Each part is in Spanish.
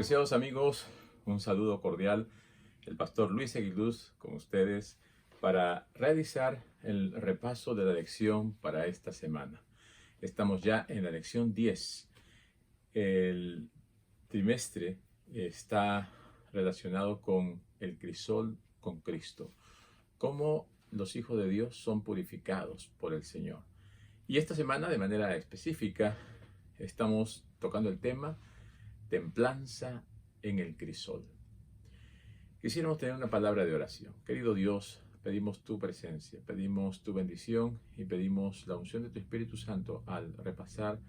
Preciados amigos, un saludo cordial. El pastor Luis Aguiluz con ustedes para realizar el repaso de la lección para esta semana. Estamos ya en la lección 10. El trimestre está relacionado con el crisol con Cristo. Cómo los hijos de Dios son purificados por el Señor. Y esta semana, de manera específica, estamos tocando el tema templanza en el crisol. Quisiéramos tener una palabra de oración. Querido Dios, pedimos tu presencia, pedimos tu bendición y pedimos la unción de tu Espíritu Santo al repasar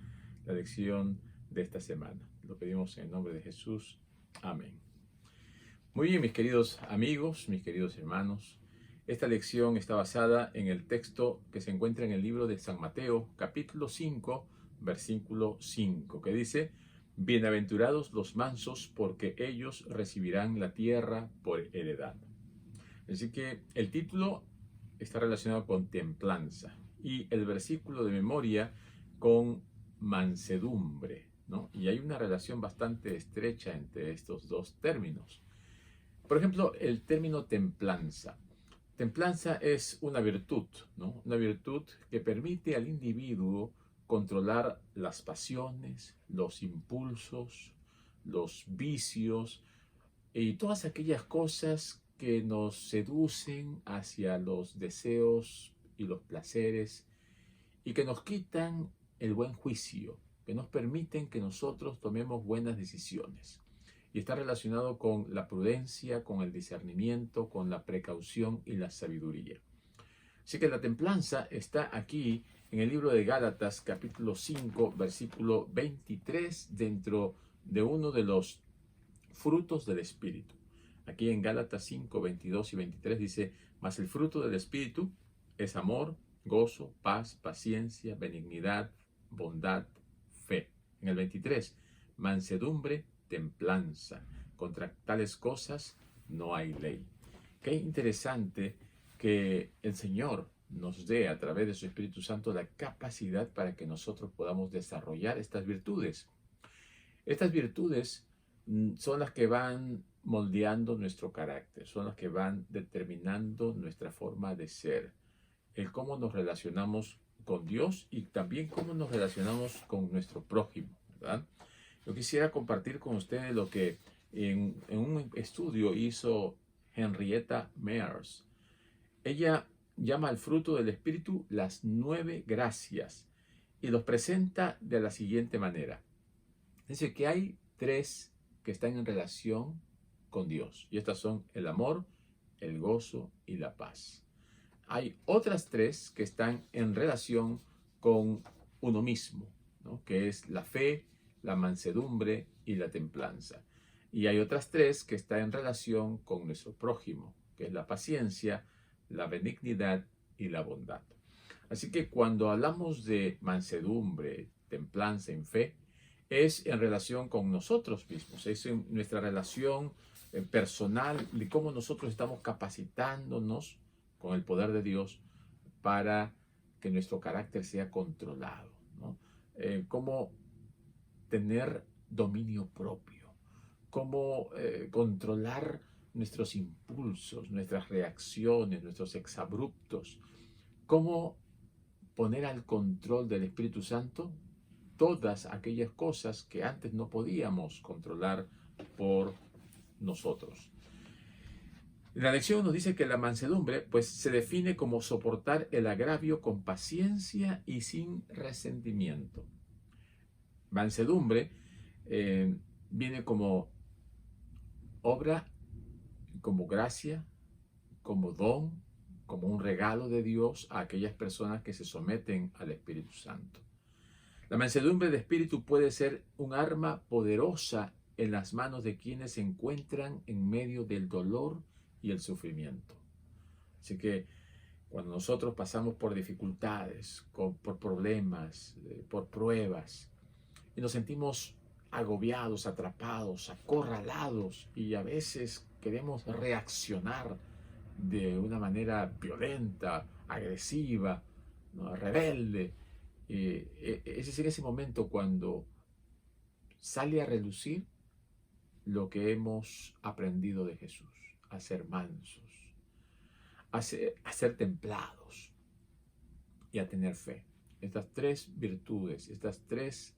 la lección de esta semana. Lo pedimos en el nombre de Jesús. Amén. Muy bien, mis queridos amigos, mis queridos hermanos. Esta lección está basada en el texto que se encuentra en el libro de San Mateo, capítulo 5, versículo 5, que dice: Bienaventurados los mansos, porque ellos recibirán la tierra por heredad. Así que el título está relacionado con templanza y el versículo de memoria con mansedumbre, ¿no? Y hay una relación bastante estrecha entre estos dos términos. Por ejemplo, el término templanza. Templanza es una virtud, ¿no? Una virtud que permite al individuo controlar las pasiones, los impulsos, los vicios y todas aquellas cosas que nos seducen hacia los deseos y los placeres y que nos quitan el buen juicio, que nos permiten que nosotros tomemos buenas decisiones. Y está relacionado con la prudencia, con el discernimiento, con la precaución y la sabiduría. Así que la templanza está aquí en el libro de Gálatas, capítulo 5, versículo 23, dentro de uno de los frutos del Espíritu. Aquí en Gálatas 5, 22 y 23 dice: Mas el fruto del Espíritu es amor, gozo, paz, paciencia, benignidad, bondad, fe. En el 23, mansedumbre, templanza. Contra tales cosas no hay ley. Qué interesante que el Señor nos dé a través de su Espíritu Santo la capacidad para que nosotros podamos desarrollar estas virtudes. Estas virtudes son las que van moldeando nuestro carácter, son las que van determinando nuestra forma de ser, el cómo nos relacionamos con Dios y también cómo nos relacionamos con nuestro prójimo, ¿verdad? Yo quisiera compartir con ustedes lo que en un estudio hizo Henrietta Mears. Ella llama al fruto del Espíritu las 9 gracias y los presenta de la siguiente manera. Dice que hay 3 que están en relación con Dios, y estas son el amor, el gozo y la paz. Hay otras 3 que están en relación con uno mismo, ¿no? Que es la fe, la mansedumbre y la templanza. Y hay otras 3 que están en relación con nuestro prójimo, que es la paciencia, la benignidad y la bondad. Así que cuando hablamos de mansedumbre, templanza y fe, es en relación con nosotros mismos, es en nuestra relación personal, de cómo nosotros estamos capacitándonos con el poder de Dios para que nuestro carácter sea controlado, ¿no? Cómo tener dominio propio, cómo controlar nuestros impulsos, nuestras reacciones, nuestros exabruptos, cómo poner al control del Espíritu Santo todas aquellas cosas que antes no podíamos controlar por nosotros. La lección nos dice que la mansedumbre pues se define como soportar el agravio con paciencia y sin resentimiento. Mansedumbre viene como obra, como gracia, como don, como un regalo de Dios a aquellas personas que se someten al Espíritu Santo. La mansedumbre de espíritu puede ser un arma poderosa en las manos de quienes se encuentran en medio del dolor y el sufrimiento. Así que cuando nosotros pasamos por dificultades, por problemas, por pruebas, y nos sentimos agobiados, atrapados, acorralados, y a veces queremos reaccionar de una manera violenta, agresiva, ¿no? Rebelde, es en ese momento cuando sale a relucir lo que hemos aprendido de Jesús, a ser mansos, a ser templados y a tener fe. Estas tres virtudes, estos tres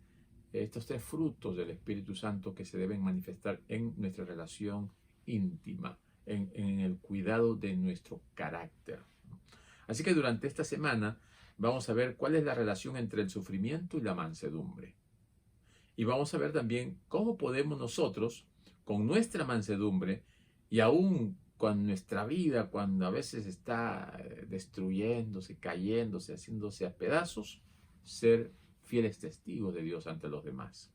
frutos del Espíritu Santo que se deben manifestar en nuestra relación íntima, en el cuidado de nuestro carácter. Así que durante esta semana vamos a ver cuál es la relación entre el sufrimiento y la mansedumbre. Y vamos a ver también cómo podemos nosotros, con nuestra mansedumbre y aún con nuestra vida, cuando a veces está destruyéndose, cayéndose, haciéndose a pedazos, ser fieles testigos de Dios ante los demás.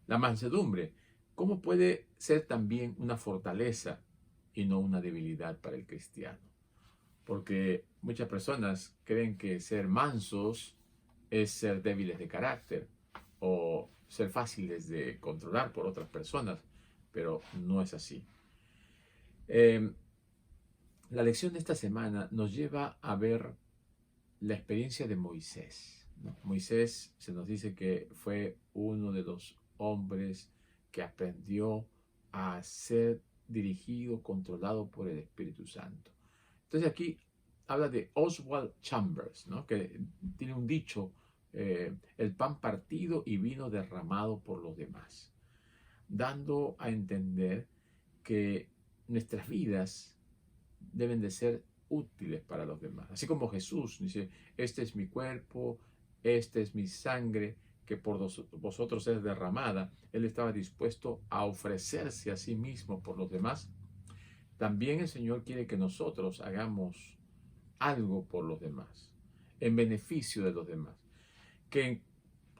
La mansedumbre, ¿cómo puede ser también una fortaleza y no una debilidad para el cristiano? Porque muchas personas creen que ser mansos es ser débiles de carácter o ser fáciles de controlar por otras personas, pero no es así. La lección de esta semana nos lleva a ver la experiencia de Moisés, ¿no? Moisés se nos dice que fue uno de los hombres que aprendió a ser dirigido, controlado por el Espíritu Santo. Entonces aquí habla de Oswald Chambers, ¿no? Que tiene un dicho, el pan partido y vino derramado por los demás, dando a entender que nuestras vidas deben de ser útiles para los demás. Así como Jesús dice, este es mi cuerpo, esta es mi sangre, que por vosotros es derramada. Él estaba dispuesto a ofrecerse a sí mismo por los demás. También el Señor quiere que nosotros hagamos algo por los demás, en beneficio de los demás. Que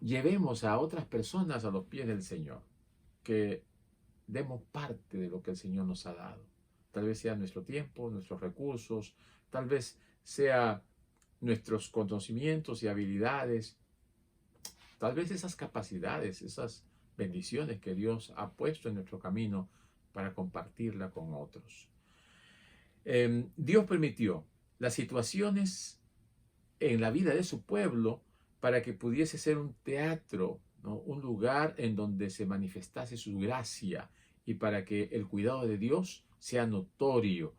llevemos a otras personas a los pies del Señor. Que demos parte de lo que el Señor nos ha dado. Tal vez sea nuestro tiempo, nuestros recursos, tal vez sea nuestros conocimientos y habilidades, tal vez esas capacidades, esas bendiciones que Dios ha puesto en nuestro camino para compartirla con otros. Dios permitió las situaciones en la vida de su pueblo para que pudiese ser un teatro, ¿no? Un lugar en donde se manifestase su gracia y para que el cuidado de Dios sea notorio.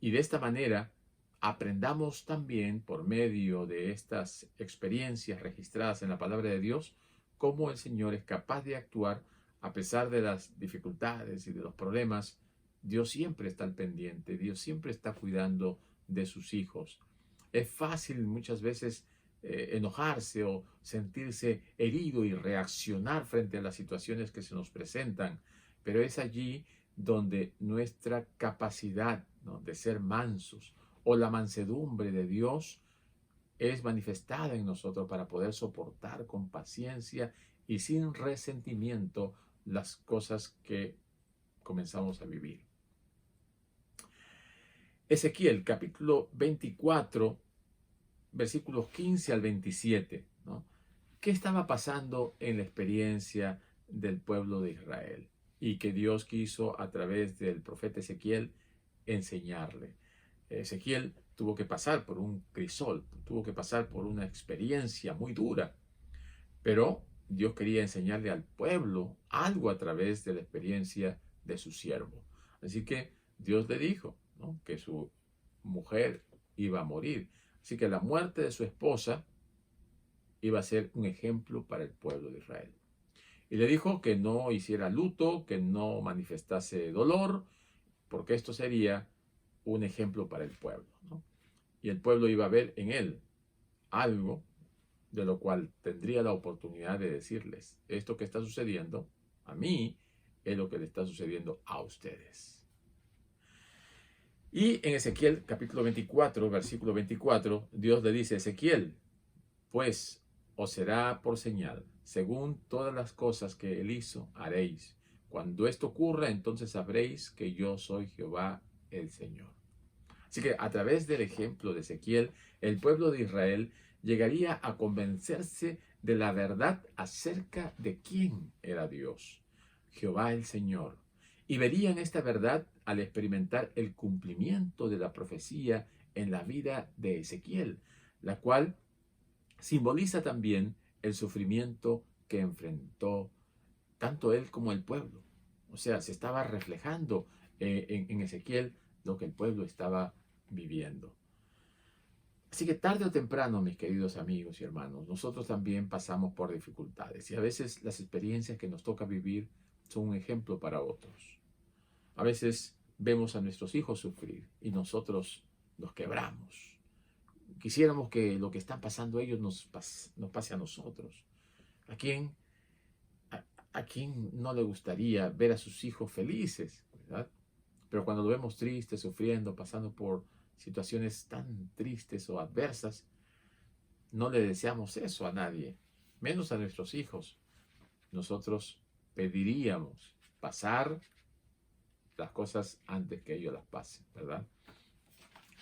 Y de esta manera aprendamos también por medio de estas experiencias registradas en la palabra de Dios cómo el Señor es capaz de actuar a pesar de las dificultades y de los problemas. Dios siempre está al pendiente, Dios siempre está cuidando de sus hijos. Es fácil muchas veces enojarse o sentirse herido y reaccionar frente a las situaciones que se nos presentan, pero es allí donde nuestra capacidad, ¿no?, de ser mansos o la mansedumbre de Dios es manifestada en nosotros para poder soportar con paciencia y sin resentimiento las cosas que comenzamos a vivir. Ezequiel capítulo 24, versículos 15 al 27, ¿no? ¿Qué estaba pasando en la experiencia del pueblo de Israel? Y que Dios quiso a través del profeta Ezequiel enseñarle. Ezequiel tuvo que pasar por un crisol, tuvo que pasar por una experiencia muy dura, pero Dios quería enseñarle al pueblo algo a través de la experiencia de su siervo. Así que Dios le dijo, ¿no?, que su mujer iba a morir. Así que la muerte de su esposa iba a ser un ejemplo para el pueblo de Israel. Y le dijo que no hiciera luto, que no manifestase dolor, porque esto sería un ejemplo para el pueblo, ¿no? Y el pueblo iba a ver en él algo de lo cual tendría la oportunidad de decirles, esto que está sucediendo a mí es lo que le está sucediendo a ustedes. Y en Ezequiel capítulo 24, versículo 24, Dios le dice a Ezequiel, pues os será por señal, según todas las cosas que él hizo, haréis. Cuando esto ocurra, entonces sabréis que yo soy Jehová el Señor. Así que a través del ejemplo de Ezequiel, el pueblo de Israel llegaría a convencerse de la verdad acerca de quién era Dios, Jehová el Señor. Y verían esta verdad al experimentar el cumplimiento de la profecía en la vida de Ezequiel, la cual simboliza también el sufrimiento que enfrentó tanto él como el pueblo. O sea, se estaba reflejando en Ezequiel lo que el pueblo estaba viviendo. Así que tarde o temprano, mis queridos amigos y hermanos, nosotros también pasamos por dificultades y a veces las experiencias que nos toca vivir son un ejemplo para otros. A veces vemos a nuestros hijos sufrir y nosotros nos quebramos. Quisiéramos que lo que están pasando ellos nos pase a nosotros. ¿A quién, a quién no le gustaría ver a sus hijos felices, verdad? Pero cuando lo vemos triste, sufriendo, pasando por situaciones tan tristes o adversas, no le deseamos eso a nadie, menos a nuestros hijos. Nosotros pediríamos pasar las cosas antes que ellos las pasen, ¿verdad?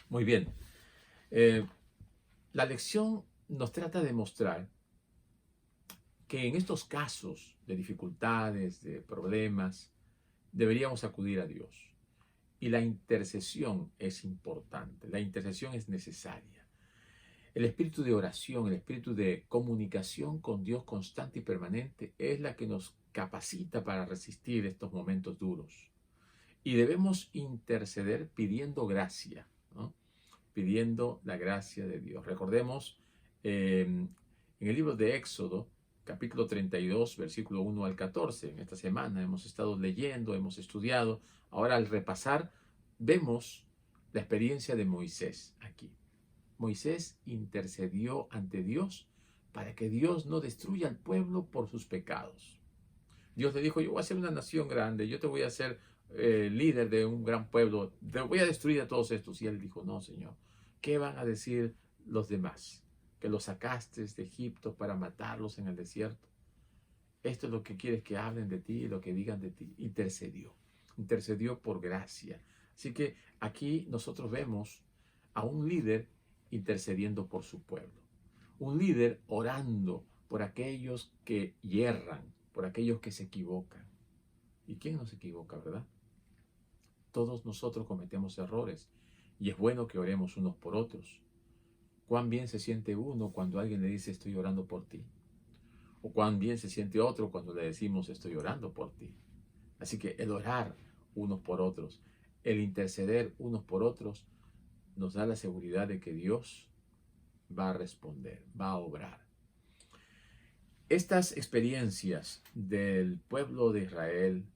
Muy bien. La lección nos trata de mostrar que en estos casos de dificultades, de problemas, deberíamos acudir a Dios. Y la intercesión es importante, la intercesión es necesaria. El espíritu de oración, el espíritu de comunicación con Dios constante y permanente es la que nos capacita para resistir estos momentos duros. Y debemos interceder pidiendo gracia, ¿no? Pidiendo la gracia de Dios. Recordemos en el libro de Éxodo, capítulo 32, versículo 1 al 14. En esta semana hemos estado leyendo, hemos estudiado. Ahora al repasar, vemos la experiencia de Moisés aquí. Moisés intercedió ante Dios para que Dios no destruya al pueblo por sus pecados. Dios le dijo, yo voy a ser una nación grande, yo te voy a hacer líder de un gran pueblo, te voy a destruir a todos estos. Y él dijo, no, Señor, ¿qué van a decir los demás? Que los sacaste de Egipto para matarlos en el desierto. Esto es lo que quieres que hablen de ti y lo que digan de ti. Intercedió por gracia. Así que aquí nosotros vemos a un líder intercediendo por su pueblo. Un líder orando por aquellos que yerran, por aquellos que se equivocan. ¿Y quién no se equivoca, verdad? Todos nosotros cometemos errores y es bueno que oremos unos por otros. Cuán bien se siente uno cuando alguien le dice estoy orando por ti. O cuán bien se siente otro cuando le decimos estoy orando por ti. Así que el orar unos por otros, el interceder unos por otros, nos da la seguridad de que Dios va a responder, va a obrar. Estas experiencias del pueblo de Israel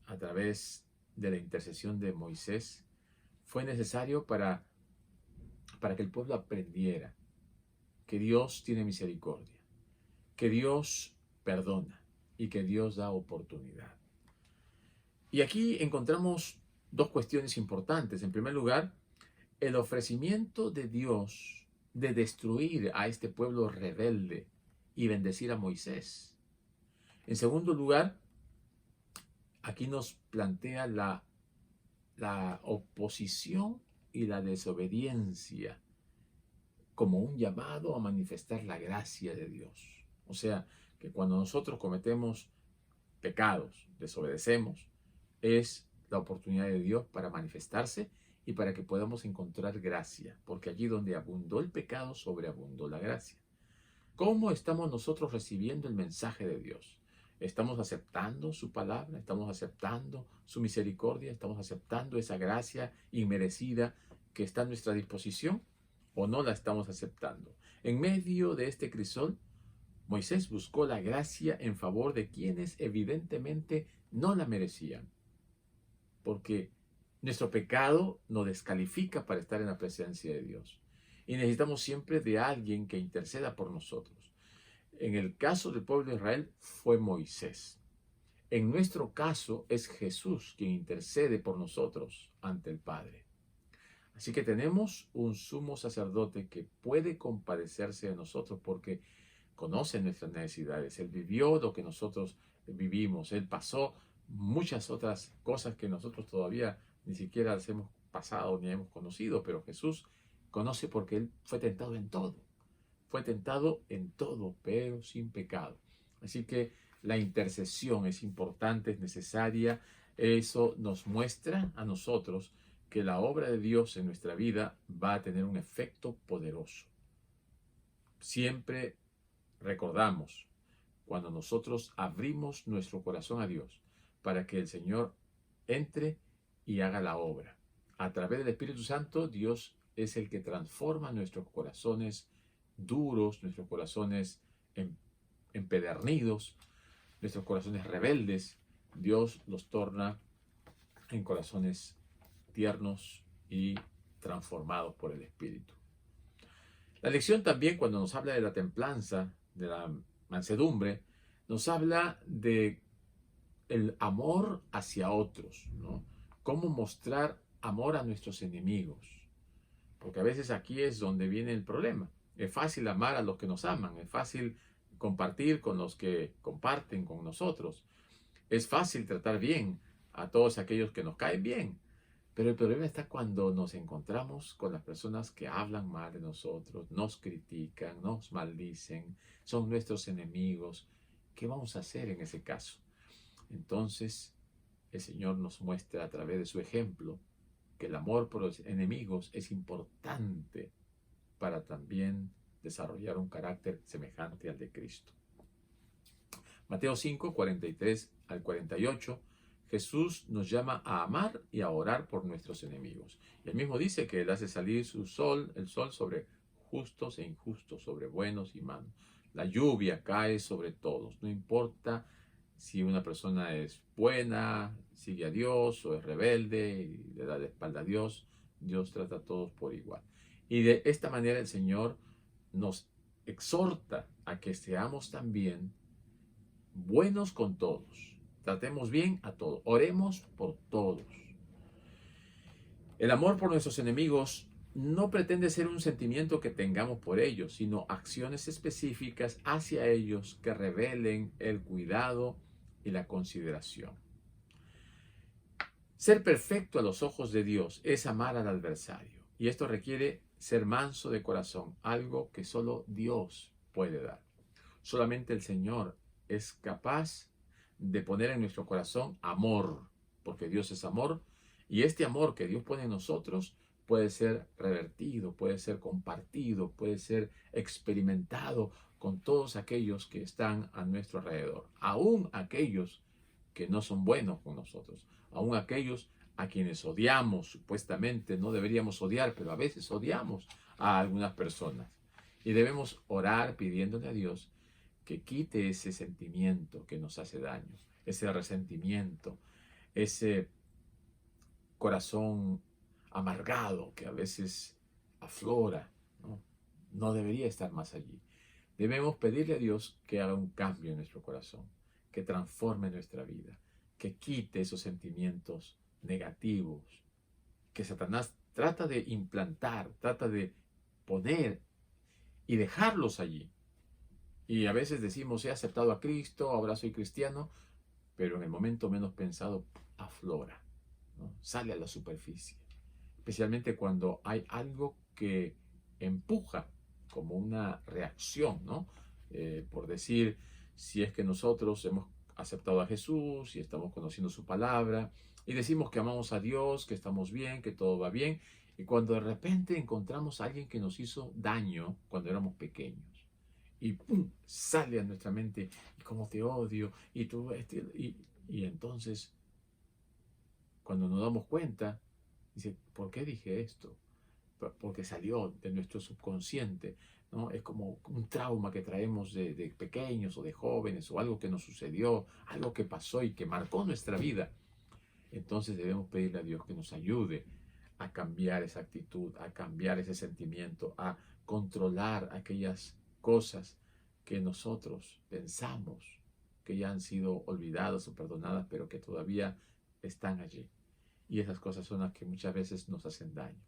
a través de la intercesión de Moisés fue necesario para que el pueblo aprendiera que Dios tiene misericordia, que Dios perdona y que Dios da oportunidad. Y aquí encontramos dos cuestiones importantes. En primer lugar, el ofrecimiento de Dios de destruir a este pueblo rebelde y bendecir a Moisés. En segundo lugar, aquí nos plantea la oposición y la desobediencia como un llamado a manifestar la gracia de Dios. O sea, que cuando nosotros cometemos pecados, desobedecemos, es la oportunidad de Dios para manifestarse y para que podamos encontrar gracia, porque allí donde abundó el pecado, sobreabundó la gracia. ¿Cómo estamos nosotros recibiendo el mensaje de Dios? ¿Estamos aceptando su palabra? ¿Estamos aceptando su misericordia? ¿Estamos aceptando esa gracia inmerecida que está a nuestra disposición? ¿O no la estamos aceptando? En medio de este crisol, Moisés buscó la gracia en favor de quienes evidentemente no la merecían. Porque nuestro pecado nos descalifica para estar en la presencia de Dios. Y necesitamos siempre de alguien que interceda por nosotros. En el caso del pueblo de Israel fue Moisés. En nuestro caso es Jesús quien intercede por nosotros ante el Padre. Así que tenemos un sumo sacerdote que puede compadecerse de nosotros porque conoce nuestras necesidades. Él vivió lo que nosotros vivimos. Él pasó muchas otras cosas que nosotros todavía ni siquiera las hemos pasado ni hemos conocido, pero Jesús conoce porque Él fue tentado en todo. Fue tentado en todo, pero sin pecado. Así que la intercesión es importante, es necesaria. Eso nos muestra a nosotros que la obra de Dios en nuestra vida va a tener un efecto poderoso. Siempre recordamos, cuando nosotros abrimos nuestro corazón a Dios para que el Señor entre y haga la obra. A través del Espíritu Santo, Dios es el que transforma nuestros corazones duros, nuestros corazones empedernidos, nuestros corazones rebeldes. Dios los torna en corazones tiernos y transformados por el Espíritu. La lección también, cuando nos habla de la templanza, de la mansedumbre, nos habla de el amor hacia otros, ¿no? Cómo mostrar amor a nuestros enemigos. Porque a veces aquí es donde viene el problema. Es fácil amar a los que nos aman, es fácil compartir con los que comparten con nosotros. Es fácil tratar bien a todos aquellos que nos caen bien. Pero el problema está cuando nos encontramos con las personas que hablan mal de nosotros, nos critican, nos maldicen, son nuestros enemigos. ¿Qué vamos a hacer en ese caso? Entonces, el Señor nos muestra a través de su ejemplo que el amor por los enemigos es importante para también desarrollar un carácter semejante al de Cristo. Mateo 5, 43 al 48, Jesús nos llama a amar y a orar por nuestros enemigos. Y él mismo dice que él hace salir el sol sobre justos e injustos, sobre buenos y malos. La lluvia cae sobre todos, no importa si una persona es buena, sigue a Dios, o es rebelde y le da la espalda a Dios. Dios trata a todos por igual. Y de esta manera el Señor nos exhorta a que seamos también buenos con todos. Tratemos bien a todos. Oremos por todos. El amor por nuestros enemigos no pretende ser un sentimiento que tengamos por ellos, sino acciones específicas hacia ellos que revelen el cuidado y la consideración. Ser perfecto a los ojos de Dios es amar al adversario. Y esto requiere ser manso de corazón, algo que solo Dios puede dar. Solamente el Señor es capaz de poner en nuestro corazón amor, porque Dios es amor, y este amor que Dios pone en nosotros puede ser revertido, puede ser compartido, puede ser experimentado con todos aquellos que están a nuestro alrededor, aún aquellos que no son buenos con nosotros, aún aquellos a quienes odiamos, supuestamente no deberíamos odiar, pero a veces odiamos a algunas personas. Y debemos orar pidiéndole a Dios que quite ese sentimiento que nos hace daño, ese resentimiento, ese corazón amargado que a veces aflora, ¿no? No debería estar más allí. Debemos pedirle a Dios que haga un cambio en nuestro corazón, que transforme nuestra vida, que quite esos sentimientos negativos que Satanás trata de implantar, trata de poner y dejarlos allí. Y a veces decimos, he aceptado a Cristo, ahora soy cristiano, pero en el momento menos pensado aflora, ¿no? Sale a la superficie. Especialmente cuando hay algo que empuja como una reacción, ¿no? Por decir, si es que nosotros hemos aceptado a Jesús y estamos conociendo su palabra y decimos que amamos a Dios, que estamos bien, que todo va bien, y cuando de repente encontramos a alguien que nos hizo daño cuando éramos pequeños, y ¡pum!, sale a nuestra mente, y cómo te odio, y tú, y entonces, cuando nos damos cuenta, dice, ¿por qué dije esto? Porque salió de nuestro subconsciente, ¿no? Es como un trauma que traemos de pequeños o de jóvenes, o algo que nos sucedió, algo que pasó y que marcó nuestra vida. Entonces debemos pedirle a Dios que nos ayude a cambiar esa actitud, a cambiar ese sentimiento, a controlar aquellas cosas que nosotros pensamos que ya han sido olvidadas o perdonadas, pero que todavía están allí. Y esas cosas son las que muchas veces nos hacen daño.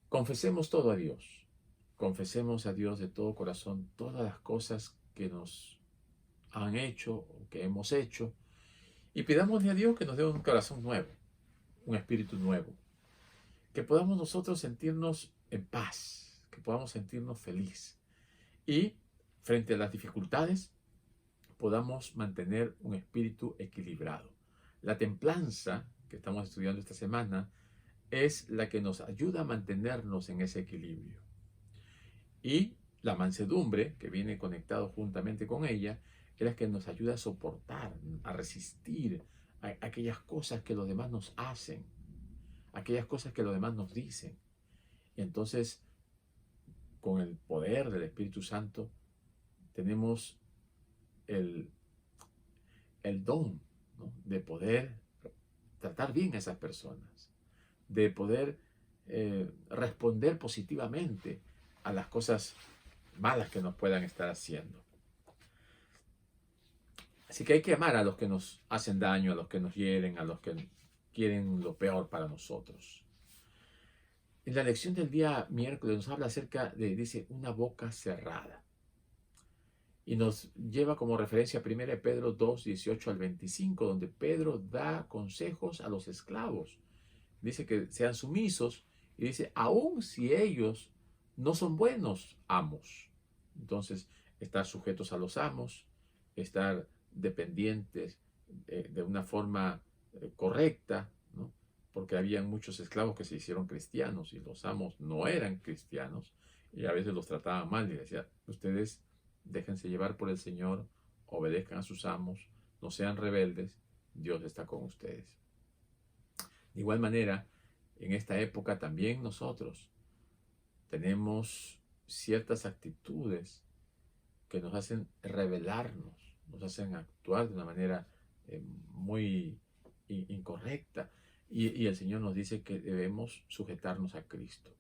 Confesemos todo a Dios. Confesemos a Dios de todo corazón todas las cosas que nos han hecho o que hemos hecho. Y pidámosle a Dios que nos dé un corazón nuevo, un espíritu nuevo. Que podamos nosotros sentirnos en paz, que podamos sentirnos felices. Y frente a las dificultades, podamos mantener un espíritu equilibrado. La templanza que estamos estudiando esta semana es la que nos ayuda a mantenernos en ese equilibrio. Y La mansedumbre, que viene conectado juntamente con ella, es la que nos ayuda a soportar, a resistir a aquellas cosas que los demás nos hacen, aquellas cosas que los demás nos dicen. Y entonces, con el poder del Espíritu Santo, tenemos el, el don, ¿no?, de poder tratar bien a esas personas, de poder responder positivamente a las cosas malas que nos puedan estar haciendo. Así que hay que amar a los que nos hacen daño, a los que nos hieren, a los que quieren lo peor para nosotros. En la lección del día miércoles nos habla acerca de, dice, una boca cerrada. Y nos lleva como referencia a 1 Pedro 2, 18 al 25, donde Pedro da consejos a los esclavos. Dice que sean sumisos y dice, aun si ellos no son buenos amos. Entonces, estar sujetos a los amos, estar dependientes de una forma correcta, ¿no?, porque habían muchos esclavos que se hicieron cristianos y los amos no eran cristianos y a veces los trataban mal y decían, ustedes déjense llevar por el Señor, obedezcan a sus amos, no sean rebeldes, Dios está con ustedes. De igual manera, en esta época también nosotros tenemos ciertas actitudes que nos hacen rebelarnos, nos hacen actuar de una manera muy incorrecta. Y el Señor nos dice que debemos sujetarnos a Cristo.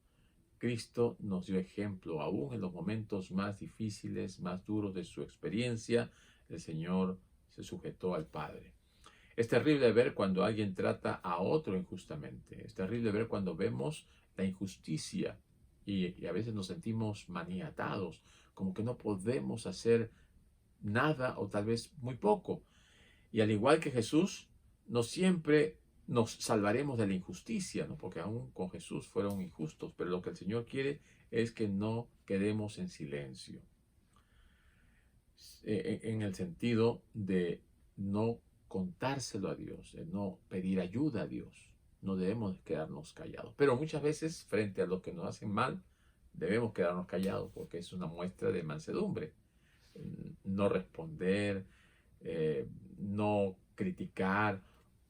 Cristo nos dio ejemplo, aún en los momentos más difíciles, más duros de su experiencia, el Señor se sujetó al Padre. Es terrible ver cuando alguien trata a otro injustamente. Es terrible ver cuando vemos la injusticia y a veces nos sentimos maniatados, como que no podemos hacer nada o tal vez muy poco. Y al igual que Jesús, no siempre nos salvaremos de la injusticia, ¿no?, porque aún con Jesús fueron injustos, pero lo que el Señor quiere es que no quedemos en silencio, en el sentido de no contárselo a Dios, de no pedir ayuda a Dios. No debemos quedarnos callados, pero muchas veces frente a los que nos hacen mal debemos quedarnos callados porque es una muestra de mansedumbre. No responder, no criticar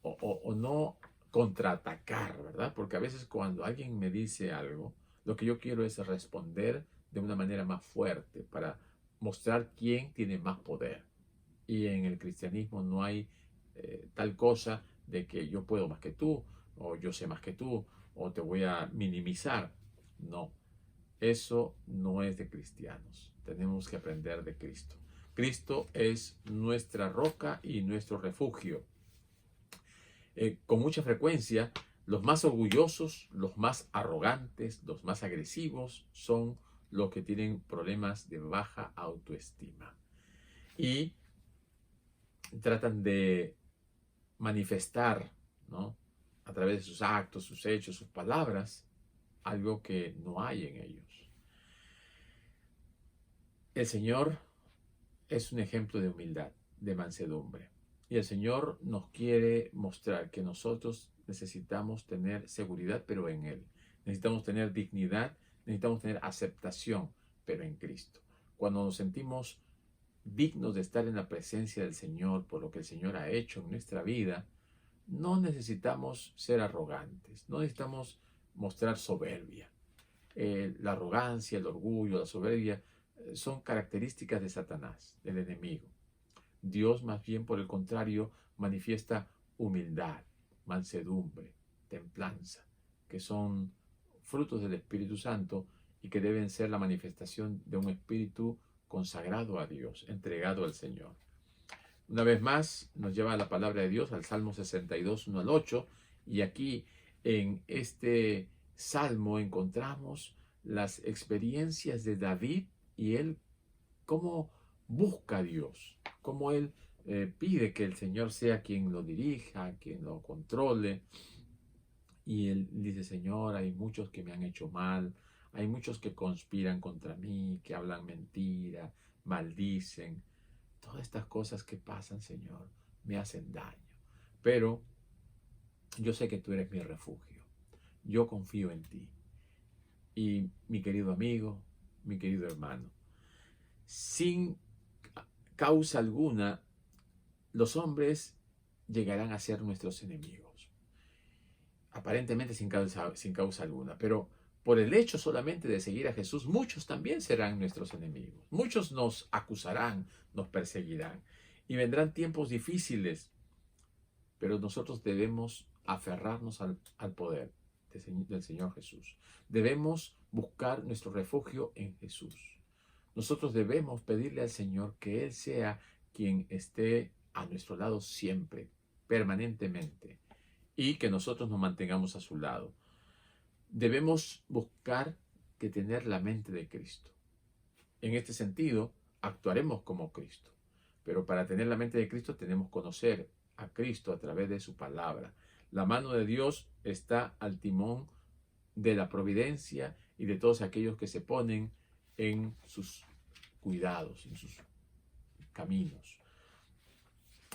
o no contraatacar, ¿verdad? Porque a veces cuando alguien me dice algo, lo que yo quiero es responder de una manera más fuerte para mostrar quién tiene más poder. Y en el cristianismo no hay tal cosa de que yo puedo más que tú, o yo sé más que tú, o te voy a minimizar. No, eso no es de cristianos. Tenemos que aprender de Cristo. Cristo es nuestra roca y nuestro refugio. Con mucha frecuencia, los más orgullosos, los más arrogantes, los más agresivos son los que tienen problemas de baja autoestima. Y tratan de manifestar, ¿no?, a través de sus actos, sus hechos, sus palabras, algo que no hay en ellos. El Señor es un ejemplo de humildad, de mansedumbre. Y el Señor nos quiere mostrar que nosotros necesitamos tener seguridad, pero en Él. Necesitamos tener dignidad, necesitamos tener aceptación, pero en Cristo. Cuando nos sentimos dignos de estar en la presencia del Señor por lo que el Señor ha hecho en nuestra vida, no necesitamos ser arrogantes, no necesitamos mostrar soberbia. La arrogancia, el orgullo, la soberbia son características de Satanás, del enemigo. Dios, más bien por el contrario, manifiesta humildad, mansedumbre, templanza, que son frutos del Espíritu Santo y que deben ser la manifestación de un espíritu consagrado a Dios, entregado al Señor. Una vez más, nos lleva a la palabra de Dios, al Salmo 62, 1 al 8, y aquí en este Salmo encontramos las experiencias de David y él cómo busca a Dios, cómo él pide que el Señor sea quien lo dirija, quien lo controle. Y él dice, Señor, hay muchos que me han hecho mal, hay muchos que conspiran contra mí, que hablan mentira, maldicen. Todas estas cosas que pasan, Señor, me hacen daño. Pero yo sé que tú eres mi refugio. Yo confío en ti. Y mi querido amigo, mi querido hermano, sin causa alguna, los hombres llegarán a ser nuestros enemigos. Aparentemente sin causa alguna, pero por el hecho solamente de seguir a Jesús, muchos también serán nuestros enemigos. Muchos nos acusarán, nos perseguirán y vendrán tiempos difíciles, pero nosotros debemos aferrarnos al poder del Señor Jesús. Debemos buscar nuestro refugio en Jesús. Nosotros debemos pedirle al Señor que Él sea quien esté a nuestro lado siempre, permanentemente, y que nosotros nos mantengamos a su lado. Debemos buscar que tener la mente de Cristo. En este sentido, actuaremos como Cristo. Pero para tener la mente de Cristo tenemos que conocer a Cristo a través de su palabra. La mano de Dios está al timón de la providencia y de todos aquellos que se ponen en sus cuidados, en sus caminos.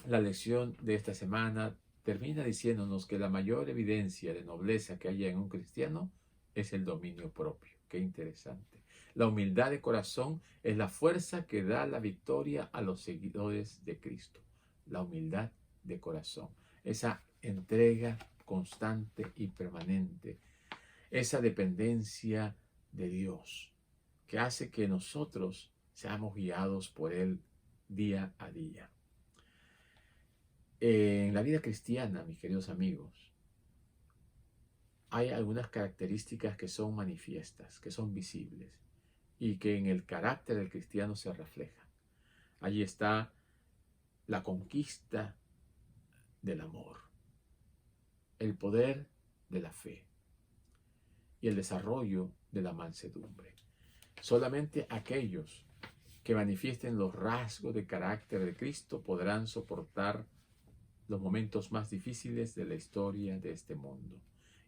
La lección de esta semana termina diciéndonos que la mayor evidencia de nobleza que haya en un cristiano es el dominio propio. Qué interesante. La humildad de corazón es la fuerza que da la victoria a los seguidores de Cristo. La humildad de corazón. Esa entrega constante y permanente. Esa dependencia de Dios que hace que nosotros seamos guiados por Él día a día. En la vida cristiana, mis queridos amigos, hay algunas características que son manifiestas, que son visibles y que en el carácter del cristiano se reflejan. Allí está la conquista del amor, el poder de la fe y el desarrollo de la mansedumbre. Solamente aquellos que manifiesten los rasgos de carácter de Cristo podrán soportar los momentos más difíciles de la historia de este mundo.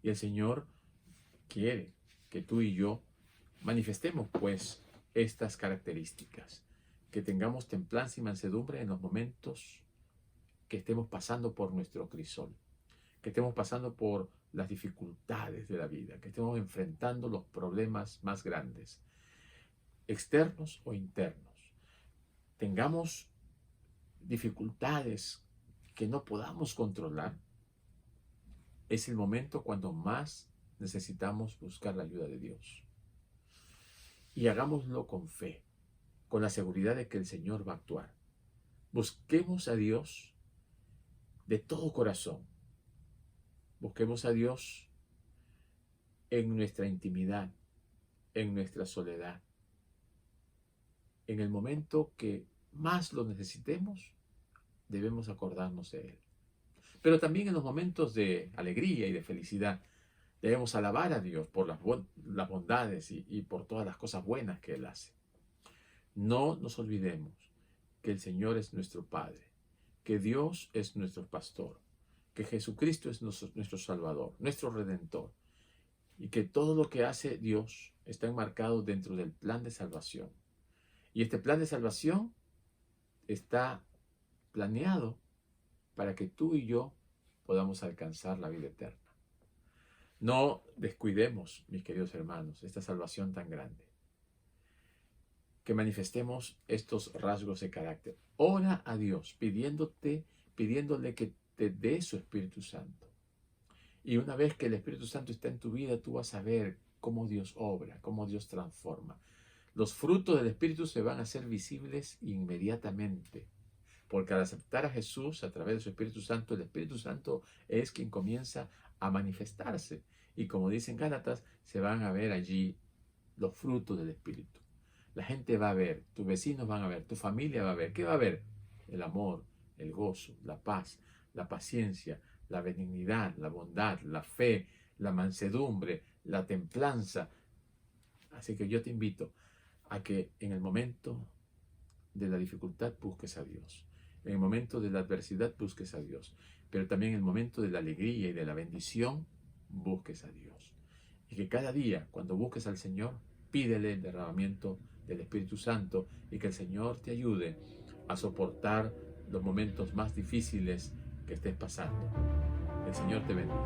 Y el Señor quiere que tú y yo manifestemos pues estas características, que tengamos templanza y mansedumbre en los momentos que estemos pasando por nuestro crisol, que estemos pasando por las dificultades de la vida, que estemos enfrentando los problemas más grandes, externos o internos. Tengamos dificultades que no podamos controlar. Es el momento cuando más necesitamos buscar la ayuda de Dios. Y hagámoslo con fe, con la seguridad de que el Señor va a actuar. Busquemos a Dios de todo corazón. Busquemos a Dios en nuestra intimidad, en nuestra soledad. En el momento que más lo necesitemos, debemos acordarnos de Él. Pero también en los momentos de alegría y de felicidad, debemos alabar a Dios por las bondades y por todas las cosas buenas que Él hace. No nos olvidemos que el Señor es nuestro Padre, que Dios es nuestro pastor, que Jesucristo es nuestro Salvador, nuestro Redentor, y que todo lo que hace Dios está enmarcado dentro del plan de salvación. Y este plan de salvación está planeado para que tú y yo podamos alcanzar la vida eterna. No descuidemos, mis queridos hermanos, esta salvación tan grande. Que manifestemos estos rasgos de carácter. Ora a Dios pidiéndole que te dé su Espíritu Santo. Y una vez que el Espíritu Santo está en tu vida, tú vas a ver cómo Dios obra, cómo Dios transforma. Los frutos del Espíritu se van a hacer visibles inmediatamente. Porque al aceptar a Jesús a través de su Espíritu Santo, el Espíritu Santo es quien comienza a manifestarse. Y como dicen Gálatas, se van a ver allí los frutos del Espíritu. La gente va a ver, tus vecinos van a ver, tu familia va a ver. ¿Qué va a ver? El amor, el gozo, la paz, la paciencia, la benignidad, la bondad, la fe, la mansedumbre, la templanza. Así que yo te invito a que en el momento de la dificultad busques a Dios. En el momento de la adversidad busques a Dios. Pero también en el momento de la alegría y de la bendición busques a Dios. Y que cada día, cuando busques al Señor, pídele el derramamiento del Espíritu Santo y que el Señor te ayude a soportar los momentos más difíciles que estés pasando. El Señor te bendiga.